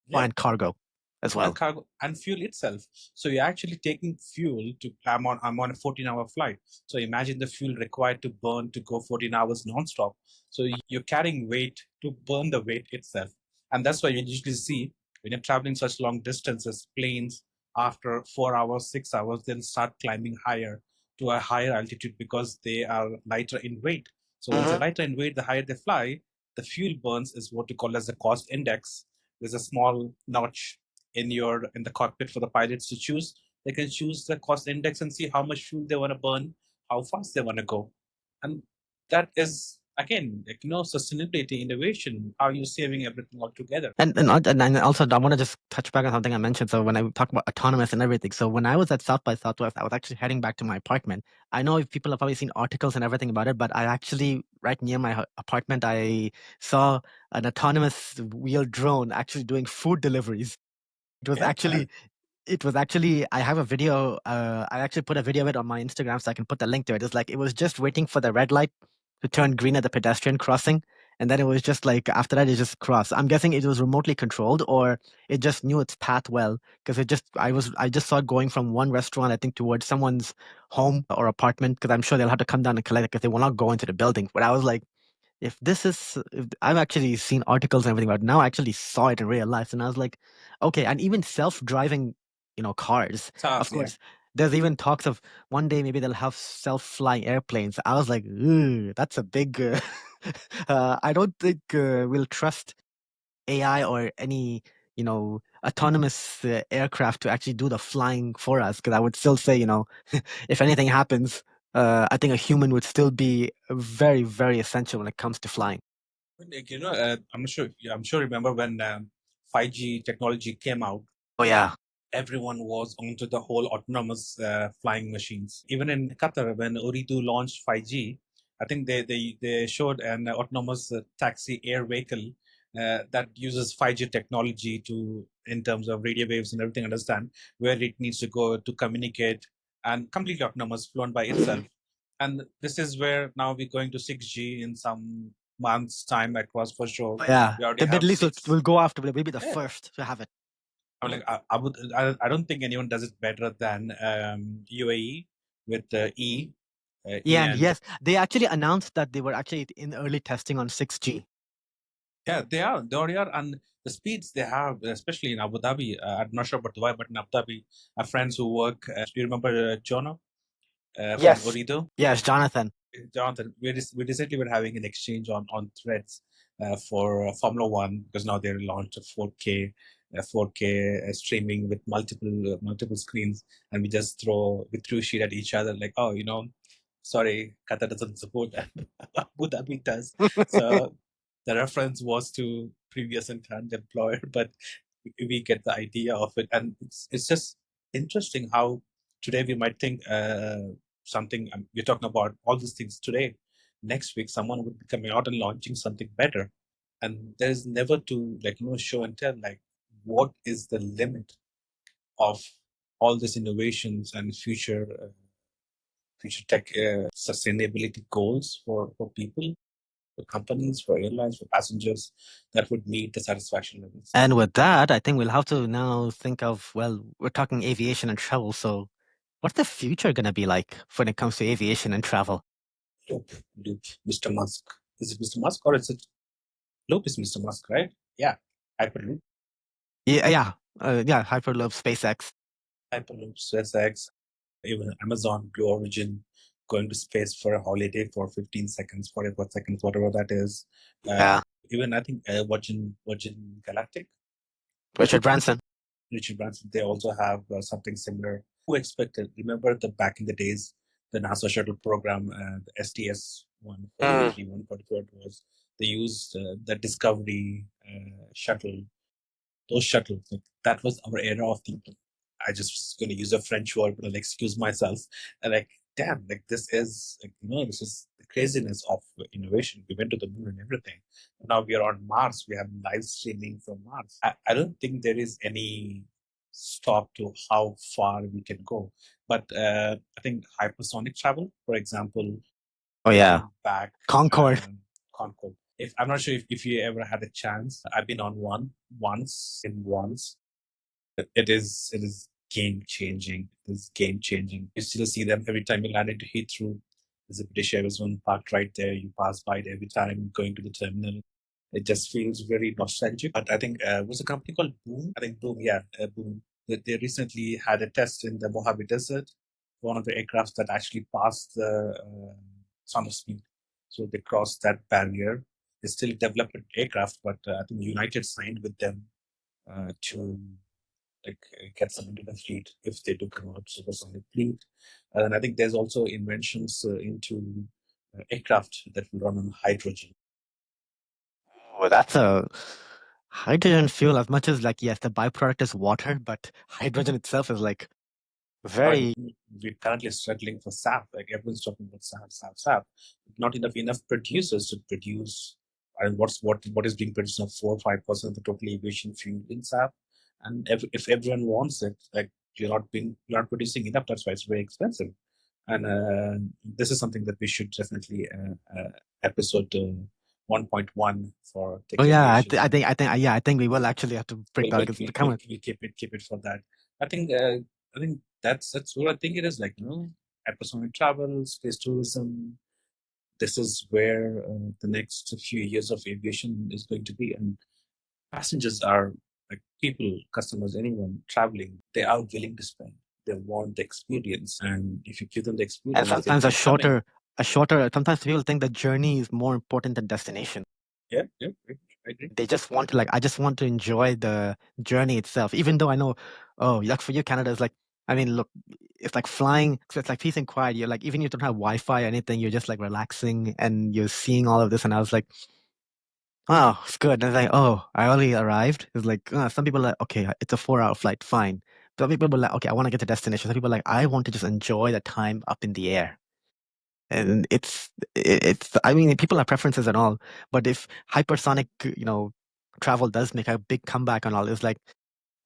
Yeah. and cargo as And well. cargo and fuel itself. So you're actually taking fuel to. I'm on a 14-hour flight. So imagine the fuel required to burn to go 14 hours nonstop. So you're carrying weight to burn the weight itself, and that's why you usually see when you're traveling such long distances, planes after 4 hours, 6 hours, they'll start climbing higher to a higher altitude because they are lighter in weight. So once they're Mhm. lighter in weight, the higher they fly, the fuel burns is what we call as the cost index. There's a small notch in the cockpit for the pilots to choose. They can choose the cost index and see how much fuel they want to burn, how fast they want to go, and that is again, like, sustainability, innovation, how you're saving everything altogether. And also, I want to just touch back on something I mentioned. So when I talk about autonomous and everything, so when I was at South by Southwest, I was actually heading back to my apartment. I know if people have probably seen articles and everything about it, but I actually, right near my apartment, I saw an autonomous wheeled drone actually doing food deliveries. It was Yeah, actually it was actually I have a video. I actually put a video of it on my Instagram, so I can put the link to it. It's like it was just waiting for the red light to turn green at the pedestrian crossing, and then it was just like after that it just crossed. I'm guessing it was remotely controlled, or it just knew its path well because I just saw it going from one restaurant I think towards someone's home or apartment because I'm sure they'll have to come down and collect it because they will not go into the building. But I was like, if I've actually seen articles and everything about it, now I actually saw it in real life, and I was like, okay, and even self-driving, cars. Of tough. Yeah. course, there's even talks of one day maybe they'll have self-flying airplanes. I was like, ooh, that's a big. I don't think we'll trust AI or any autonomous aircraft to actually do the flying for us. Because I would still say, if anything happens, I think a human would still be very, very essential when it comes to flying. Like, I'm not sure. Yeah, I'm sure. Remember when 5G technology came out? Oh yeah. Everyone was onto the whole autonomous flying machines. Even in Qatar, when Ooredoo launched 5G, I think they showed an autonomous taxi air vehicle that uses 5G technology to, in terms of radio waves and everything, understand where it needs to go to communicate, and completely autonomous, flown by itself. And this is where now we're going to 6G in some months' time across for sure. Oh, yeah. We already The have Middle East will, six. will go after, we'll be the Yeah, first to have it. I'm like, I don't think anyone does it better than UAE with Yeah, and and yes, they actually announced that they were actually in early testing on 6G. yeah, they already are, and the speeds they have, especially in Abu Dhabi. I'm not sure about Dubai, but in Abu Dhabi, I have friends who work. Do you remember Jono from Yes. Orido? Yes, Jonathan. Jonathan, we recently were having an exchange on threads for Formula One, because now they launched a 4K streaming with multiple screens, and we threw shit at each other like, oh, sorry, Qatar doesn't support that, Abu Dhabi does. So the reference was to previous and current employer, but we get the idea of it, and it's just interesting how today we might think something. We're talking about all these things today. Next week, someone would be coming out and launching something better, and there's never to, like, show and tell, like, what is the limit of all these innovations and future tech sustainability goals for people, for companies, for airlines, for passengers, that would meet the satisfaction levels. And with that, I think we'll have to now think of, well, we're talking aviation and travel. So, what's the future going to be like when it comes to aviation and travel? Loop, loop, Mr. Musk. Is it Mr. Musk, or is it Loop? Is Mr. Musk, right? Yeah, Hyperloop, Yeah, yeah, yeah. Hyperloop, SpaceX. Hyperloop, SpaceX, even Amazon, Blue Origin, going to space for a holiday for 15 seconds, 44 seconds, whatever that is. Yeah. Even I think Virgin Galactic, Richard Branson. Richard Branson, they also have something similar. Who expected? Remember the back in the days, the NASA shuttle program, the STS 143, 144 was, they used the Discovery shuttle, those shuttles. Like, that was our era of thinking. I just was going to use a French word, but I'll excuse myself. And like, damn, like, this is, like, this is the craziness of innovation. We went to the moon and everything. Now we are on Mars. We have live streaming from Mars. I don't think there is any stop to how far we can go. But I think hypersonic travel, for example, Oh yeah. bringing back Concorde. Concorde. If I'm not sure if you ever had a chance, I've been on one once. It is game changing. It is game changing. You still see them every time you land into Heathrow. There's a British Airways one parked right there. You pass by it every time going to the terminal. It just feels very nostalgic. But I think was a company called Boom. I think Boom, yeah, Boom. They recently had a test in the Mojave Desert. One of the aircrafts that actually passed the sound of speed. So they crossed that barrier. They still developed an aircraft, but I think United signed with them to, like, get some into the fleet if they do come out supersonic fleet. And I think there's also inventions into aircraft that will run on hydrogen. Well, that's a hydrogen fuel. As much as like yes, the byproduct is water, but hydrogen itself is like Right. very. We're currently struggling for SAP. Like everyone's talking about SAP, SAP, SAP. Not enough producers to produce. And what is being produced now? 4 or 5% of the total aviation fuel in SAP. And if everyone wants it, like you're not producing enough. That's why it's very expensive. And this is something that we should definitely episode 1.1 for Oh tech yeah, aviation. yeah, I think we will actually have to break down because it's become a. We'll keep it for that. I think that's what I think it is like. Hypersonic travel, space tourism. This is where the next few years of aviation is going to be, and passengers are like people, customers, anyone traveling. They are willing to spend. They want the experience, and if you give them the And experience, they'll sometimes keep coming. a shorter. Sometimes people think the journey is more important than destination. Yeah, yeah, I agree. They just want to like, I just want to enjoy the journey itself. Even though I know, oh, like for you, Canada is like, I mean, look, it's like flying. So it's like peace and quiet. You're like, even if you don't have Wi-Fi or anything, you're just like relaxing and you're seeing all of this. And I was like, oh, it's good. And it's like, oh, I already arrived. It's like, some people are like, okay, it's a 4 hour flight, fine. Some people are like, okay, I want to get to destination. Some people are like, I want to just enjoy the time up in the air. And it's I mean people have preferences and all, but if hypersonic travel does make a big comeback and all, it's like,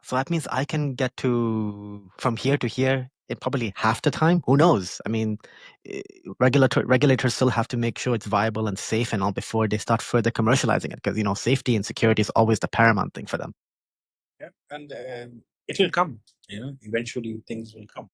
so that means I can get to from here to here in probably half the time. Who knows? I mean, regulators still have to make sure it's viable and safe and all before they start further commercializing it, because safety and security is always the paramount thing for them. Yeah, and it will come. Eventually things will come.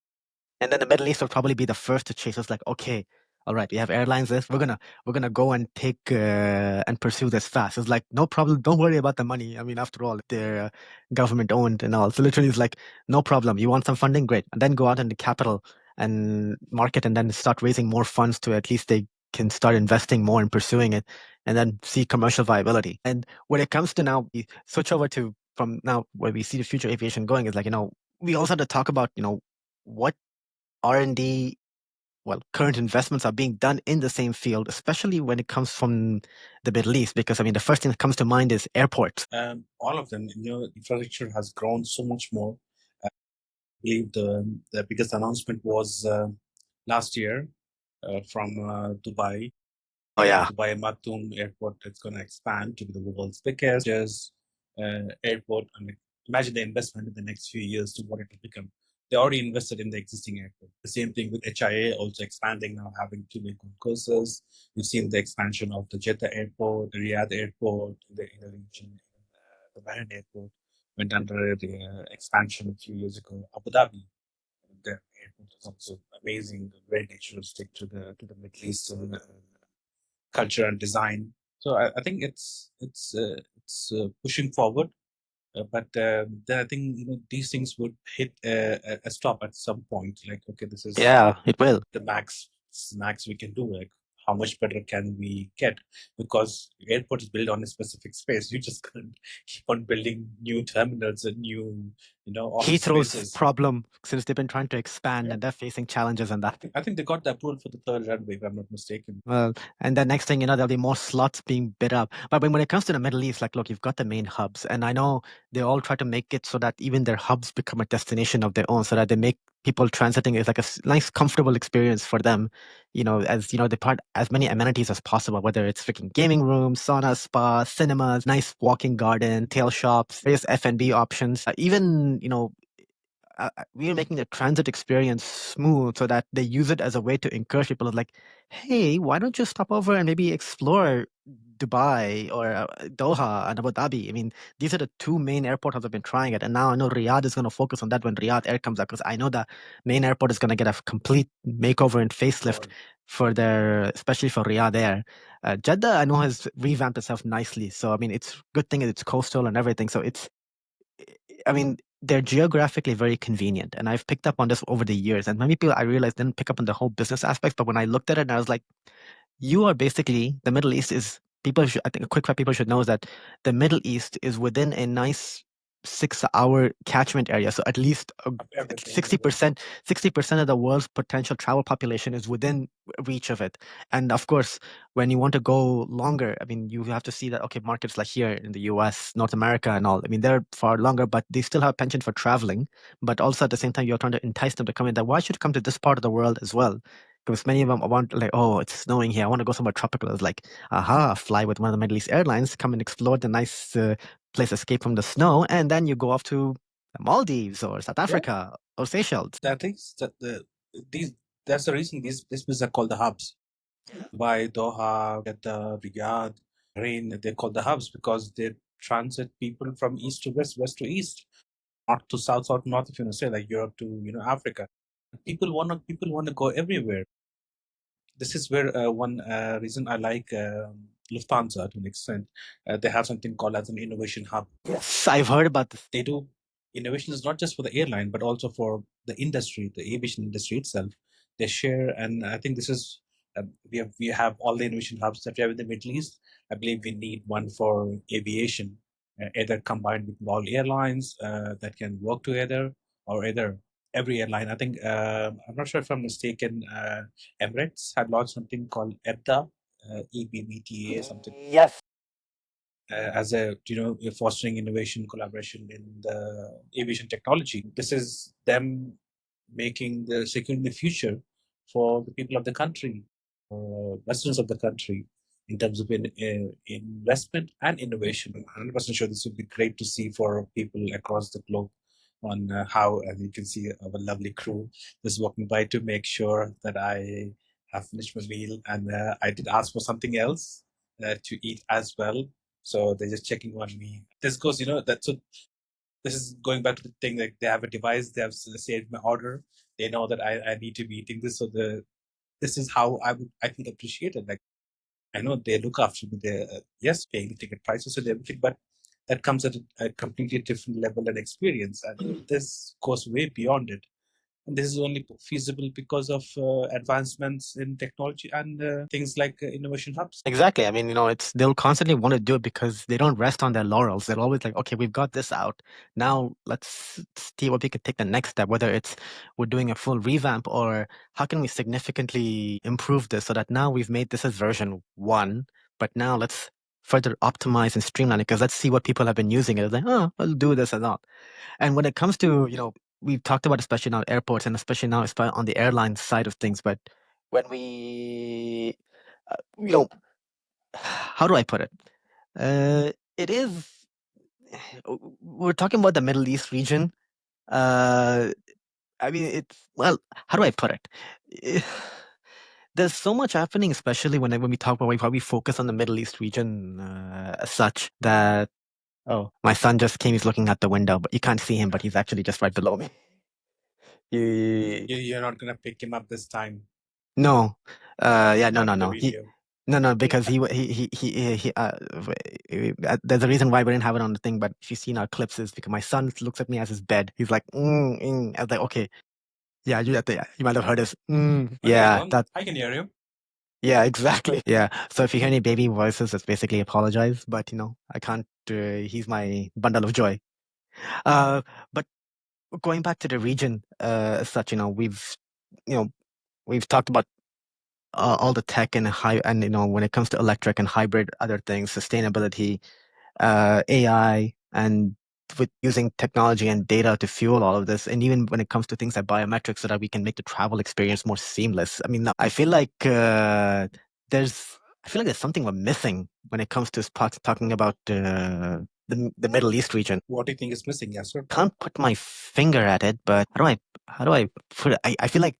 And then the Middle East will probably be the first to chase us. Like, okay, all right, we have airlines. This we're gonna go and take and pursue this fast. It's like no problem. Don't worry about the money. I mean, after all, they're government owned and all. So literally, it's like no problem. You want some funding, great, and then go out in the capital and market, and then start raising more funds to at least they can start investing more in pursuing it, and then see commercial viability. And when it comes to now, we switch over to from now where we see the future aviation going is like we also had to talk about what R&D, well, current investments are being done in the same field, especially when it comes from the Middle East, because I mean, the first thing that comes to mind is airports. All of them, infrastructure has grown so much more. I believe the biggest announcement was last year from Dubai. Oh yeah. Dubai Maktoum Airport is going to expand to be the world's biggest airport. And imagine the investment in the next few years to what it will become. They already invested in the existing airport. The same thing with HIA, also expanding now, having two main concourses. We've seen the expansion of the Jeddah Airport, the Riyadh Airport in the region, the Bahrain Airport went under the expansion a few years ago. Abu Dhabi, the airport is also amazing, very naturalistic to the Middle Eastern culture and design. So I think it's pushing forward, but then I think these things would hit a stop at some point. Like, okay, this is Yeah, it will. the max we can do. Like, how much better can we get? Because the airport is built on a specific space. You just can't keep on building new terminals and new office Heathrow's spaces. problem, since they've been trying to expand Yeah. and they're facing challenges and that. I think they got the approval for the third runway, if I'm not mistaken. Well, and the next thing there'll be more slots being bid up. But when it comes to the Middle East, like, look, you've got the main hubs, and I know they all try to make it so that even their hubs become a destination of their own, so that they make people transiting is like a nice, comfortable experience for them. As they part as many amenities as possible, whether it's freaking gaming rooms, sauna, spa, cinemas, nice walking garden, tail shops, various F&B options, even we are making the transit experience smooth so that they use it as a way to encourage people like, hey, why don't you stop over and maybe explore Dubai or Doha and Abu Dhabi? I mean, these are the two main airports that have been trying it. And now I know Riyadh is going to focus on that when Riyadh Air comes out, because I know the main airport is going to get a complete makeover and facelift for especially for Riyadh Air. Jeddah, I know, has revamped itself nicely. So, I mean, it's good thing it's coastal and everything. So I mean, they're geographically very convenient. And I've picked up on this over the years. And many people I realized didn't pick up on the whole business aspects. But when I looked at it, and I was like, you are basically, the Middle East is, I think a quick fact people should know is that the Middle East is within a nice 6-hour catchment area. So at least Everything. 60% of the world's potential travel population is within reach of it. And of course, when you want to go longer, I mean, you have to see that, okay, markets like here in the US, North America, and all, I mean, they're far longer, but they still have a penchant for traveling. But also at the same time, you're trying to entice them to come in. That why should you come to this part of the world as well? Because many of them want, like, oh, it's snowing here. I want to go somewhere tropical. It's like, aha, fly with one of the Middle East airlines, come and explore the nice place, escape from the snow, and then you go off to Maldives or South Yeah. Africa or Seychelles. That is these. That's the reason these places are called the hubs. Dubai, Doha, Jeddah, Riyadh, Bahrain. They're called the hubs because they transit people from east to west, west to east, north to south, south to north. If you want to say like Europe to Africa, people wanna go everywhere. This is where one reason I like Lufthansa to an extent. They have something called as an innovation hub. Yes, I've heard about this. They do innovation is not just for the airline, but also for the industry, the aviation industry itself. They share, and I think this is we have all the innovation hubs that we have in the Middle East. I believe we need one for aviation, either combined with all airlines that can work together, or either every airline. I think I'm not sure if I'm mistaken. Emirates had launched something called EBTA, EBBTA, something Yes. as a fostering innovation collaboration in the aviation technology. This is them making the securing the future for the people of the country, residents of the country, in terms of investment and innovation. I'm 100% sure this would be great to see for people across the globe on how, and you can see our lovely crew just walking by to make sure that I have finished my meal, and I did ask for something else to eat as well. So they're just checking on me. This goes, that's so. This is going back to the thing like they have a device, they have saved my order, they know that I need to be eating this. So this is how I feel appreciated. Like I know they look after me. They're yes, paying ticket prices and everything, but that comes at a completely different level and experience. And this goes way beyond it. And this is only feasible because of advancements in technology and things like innovation hubs. Exactly. I mean, they'll constantly want to do it because they don't rest on their laurels. They're always like, okay, we've got this out. Now let's see what we can take the next step, whether it's we're doing a full revamp or how can we significantly improve this so that now we've made this as version 1, but now let's further optimize and streamline it because let's see what people have been using it. It's like, oh, I'll do this and that. And when it comes to, we've talked about especially now airports and especially now on the airline side of things, but when we, you know, how do I put it? It is, we're talking about the Middle East region. Uh, I mean, well, how do I put it? Eh, There's so much happening, especially when we talk about how we focus on the Middle East region as such that, oh, my son just came, he's looking out the window, but you can't see him, but he's actually just right below me. You're not gonna pick him up this time. No, yeah, no, Not no, in the no. video. No, because there's a reason why we didn't have it on the thing, but if you've seen our clips, is because my son looks at me as his bed. He's like, I was like, okay, yeah, you might have heard us. Yeah, I can hear you. yeah, exactly. Yeah. So if you hear any baby voices, it's basically apologize, but I can't. He's my bundle of joy. But going back to the region, as such, you know, we've talked about all the tech and when it comes to electric and hybrid other things, sustainability, AI, and with using technology and data to fuel all of this, and even when it comes to things like biometrics, so that we can make the travel experience more seamless. I mean, I feel like there's something we're missing when it comes to talking about the Middle East region. What do you think is missing, Yasser? Can't put my finger at it, but how do I put it? I feel like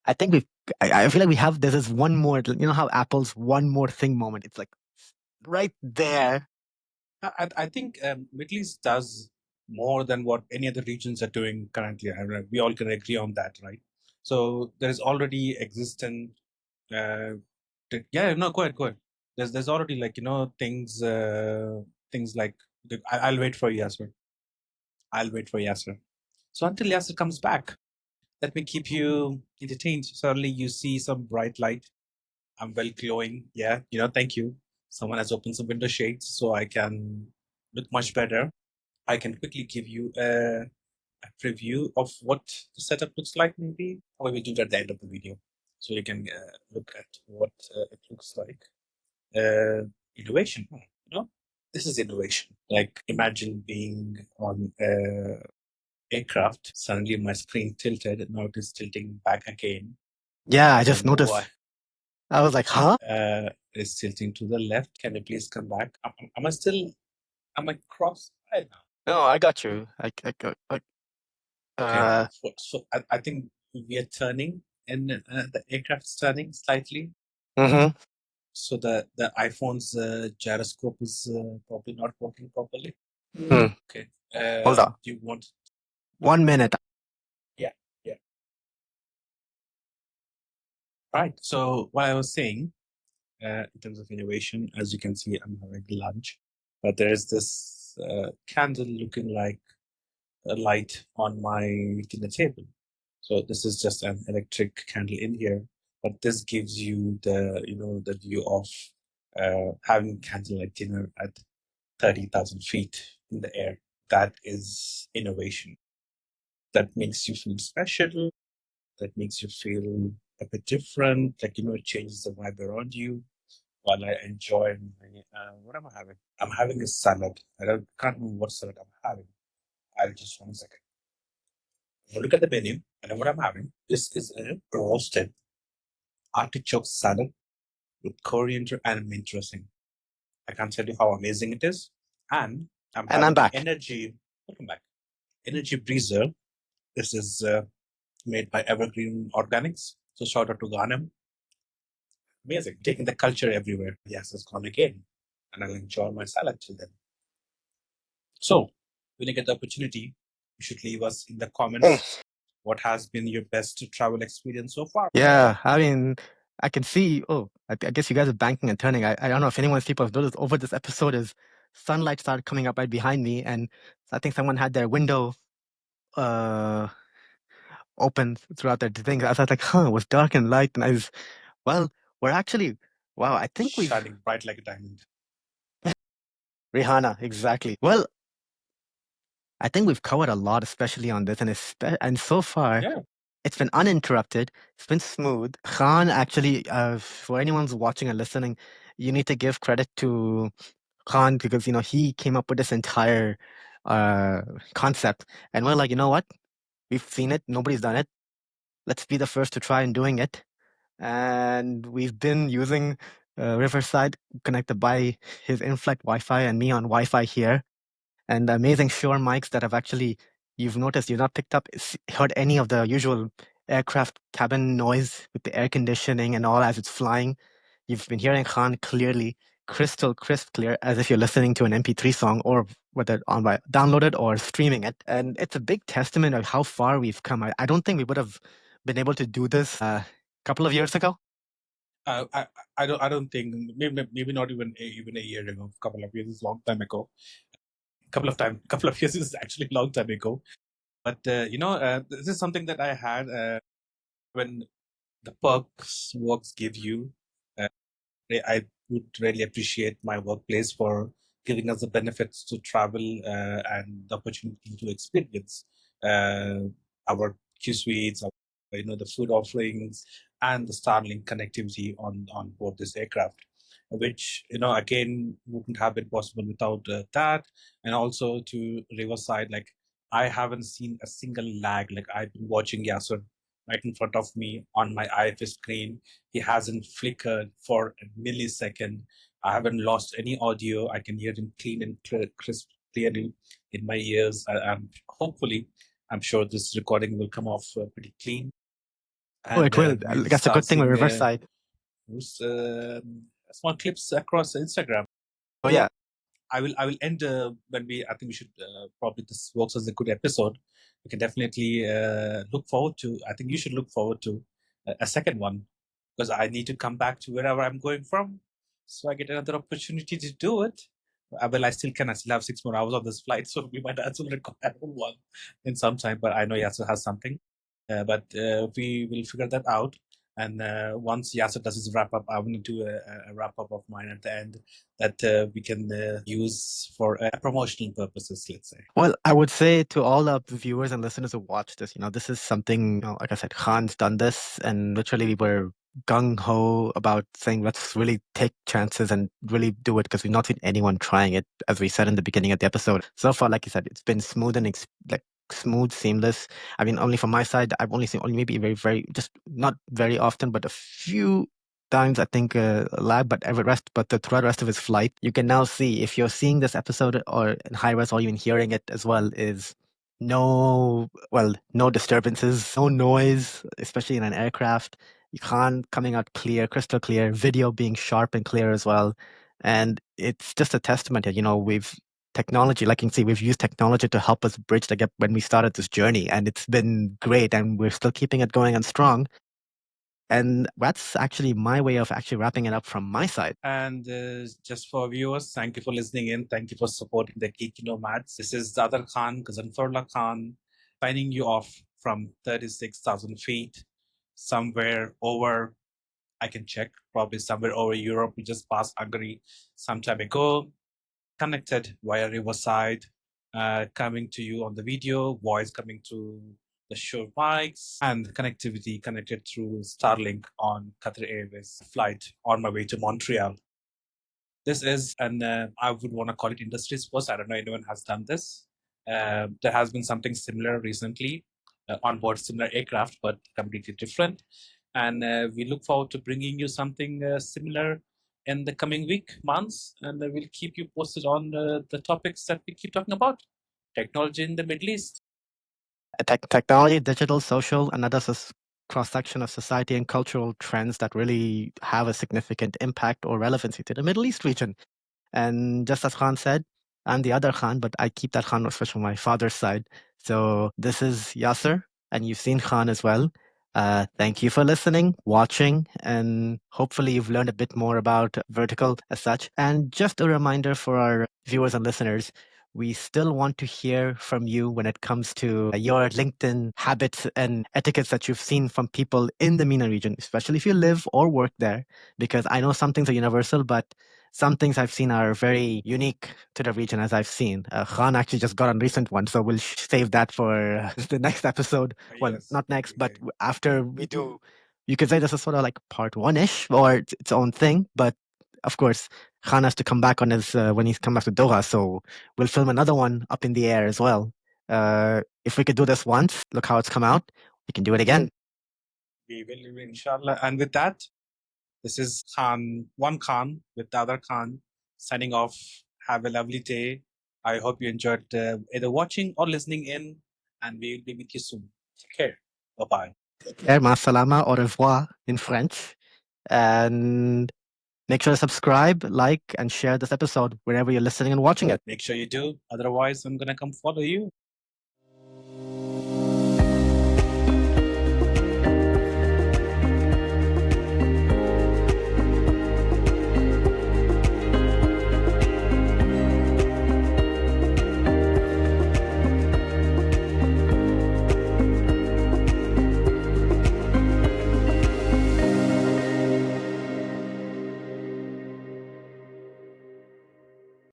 I think I feel like we have this is one more, how Apple's one more thing moment. It's like right there. I think Middle East does more than what any other regions are doing currently. We all can agree on that, right? So there is already existent. Uh, yeah, no, go ahead. There's already like things like I'll wait for Yasser. I'll wait for Yasser. So until Yasser comes back, let me keep you entertained. Suddenly you see some bright light. I'm well glowing. Yeah, thank you. Someone has opened some window shades so I can look much better. I can quickly give you a preview of what the setup looks like, maybe, or we do it at the end of the video, so you can look at what it looks like. Innovation, this is innovation. Like, imagine being on a aircraft, suddenly my screen tilted, and now it is tilting back again. Yeah, I I just don't know noticed. why. I was like, huh? It's tilting to the left. Can you please come back? Am I cross-eyed now? No, I got you. Okay, Uh, so I think we are turning, and the aircraft's turning slightly. mm-hmm. So the iPhone's gyroscope is probably not working properly. Hmm. Okay. Hold on. Do you want? 1 minute. Yeah, yeah. Right. So what I was saying, in terms of innovation, as you can see, I'm having lunch, but there's this candle looking like a light on my dinner table. So this is just an electric candle in here, but this gives you the view of having candlelight dinner at 30,000 feet in the air. That is innovation. That makes you feel special. That makes you feel a bit different. Like, it changes the vibe around you while I enjoy my, what am I having? I'm having a salad. Can't remember what salad I'm having. I'll just 1 second. Now look at the menu, and what I'm having. This is a roasted artichoke salad with coriander and mint dressing. I can't tell you how amazing it is. And I'm And I'm having an back. energy. Welcome back. Energy breezer. This is made by Evergreen Organics. So shout out to Ghanem. Amazing. Taking the culture everywhere. Yes, it's gone again. And I'll enjoy my salad till then. So when you get the opportunity, you should leave us in the comments what has been your best travel experience so far. Yeah, I mean, I can see. Oh, I guess you guys are banking and turning. I don't know if anyone's people have noticed over this episode is sunlight started coming up right behind me, and I think someone had their window uh open throughout their thing. I was like, huh, it was dark and light, and well, we're actually, wow, I think we've Shining bright like a diamond. Rihanna, exactly. Well, I think we've covered a lot, especially on this, and so far, Yeah. it's been uninterrupted. It's been smooth. Khan, actually, for anyone who's watching and listening, you need to give credit to Khan because he came up with this entire uh, concept, and we're like, you know what? We've seen it. Nobody's done it. Let's be the first to try and doing it. And we've been using Riverside connected by his in-flight Wi-Fi and me on Wi-Fi here, and the amazing Shure mics that have actually, you've noticed, you've not picked up, heard any of the usual aircraft cabin noise with the air conditioning and all as it's flying. You've been hearing Khan clearly, crystal crisp clear, as if you're listening to an MP3 song, or whether on by downloaded or streaming it. And it's a big testament of how far we've come. I don't think we would have been able to do this a couple of years ago. I don't think, maybe not even a year ago. A couple of years is a long time ago. Couple of years is actually a long time ago. But this is something that I had when the perks works give you. Uh, I would really appreciate my workplace for giving us the benefits to travel and the opportunity to experience uh, our Q suites, the food offerings, and the Starlink connectivity on board this aircraft, which again wouldn't have been possible without that. And also to Riverside, like, I haven't seen a single lag. Like, I've been watching Yasser right in front of me on my IFS screen. He hasn't flickered for a millisecond. I haven't lost any audio. I can hear him clean and crisp, clearly in my ears. Hopefully, I'm sure this recording will come off pretty clean, Oh, and it will. we'll That's a start good thing with seeing Riverside. small clips across Instagram. Oh, yeah. I will end when I think we should probably, this works as a good episode. We can definitely look forward to. I think you should look forward to a second one, because I need to come back to wherever I'm going from, so I get another opportunity to do it. Well, I still can. I still have 6 more hours of this flight, so we might as well record another one in some time. But I know Yasser has something. But we will figure that out. And once Yasser does his wrap up, I want to do a wrap up of mine at the end that we can use for promotional purposes, let's say. Well, I would say to all the viewers and listeners who watch this, this is something, like I said, Khan's done this, and literally we were gung ho about saying, let's really take chances and really do it because we've not seen anyone trying it, as we said in the beginning of the episode. So far, like you said, it's been smooth and like smooth, seamless. I mean, only from my side, I've only seen only maybe very, just not very often, but a few times I think lag, but throughout the rest of his flight, you can now see if you're seeing this episode or in high res or even hearing it as well, is no disturbances, no noise, especially in an aircraft. You can't coming out clear, crystal clear, video being sharp and clear as well. And it's just a testament here. We've technology, like you can see, we've used technology to help us bridge the gap when we started this journey, and it's been great, and we're still keeping it going and strong. And that's actually my way of actually wrapping it up from my side. And just for viewers, thank you for listening in. Thank you for supporting the Geeky Nomads. This is Zadar Khan, Gazanfarulla Khan, signing you off from 36,000 feet, somewhere over, I can check, probably somewhere over Europe. We just passed Hungary some time ago. Connected via Riverside, coming to you on the video, voice coming through the Shure mics, and connectivity connected through Starlink on Qatar Airways flight on my way to Montreal. This is I would want to call it industry sports. I don't know anyone has done this. There has been something similar recently on board similar aircraft, but completely different. And we look forward to bringing you something similar in the coming week, months, and we'll keep you posted on the topics that we keep talking about. Technology in the Middle East. Technology, digital, social, another cross section of society and cultural trends that really have a significant impact or relevancy to the Middle East region. And just as Khan said, I'm the other Khan, but I keep that Khan especially from my father's side. So this is Yasser, and you've seen Khan as well. Thank you for listening, watching, and hopefully you've learned a bit more about vertical as such. And just a reminder for our viewers and listeners, we still want to hear from you when it comes to your LinkedIn habits and etiquettes that you've seen from people in the MENA region, especially if you live or work there, because I know some things are universal, but some things I've seen are very unique to the region, as I've seen. Khan actually just got a recent one, so we'll save that for the next episode. Well, Yes, not next, but okay. after we do. You could say this is sort of like part one ish or its own thing, but of course, Khan has to come back on his when he's come back to Doha, so we'll film another one up in the air as well. If we could do this once, look how it's come out. We can do it again. We will, inshallah. And with that, this is Khan, one Khan with the other Khan, signing off. Have a lovely day. I hope you enjoyed either watching or listening in, and we'll be with you soon. Take care. Bye bye. Ma salama, au revoir in French. And make sure to subscribe, like, and share this episode wherever you're listening and watching it. Make sure you do. Otherwise, I'm going to come follow you.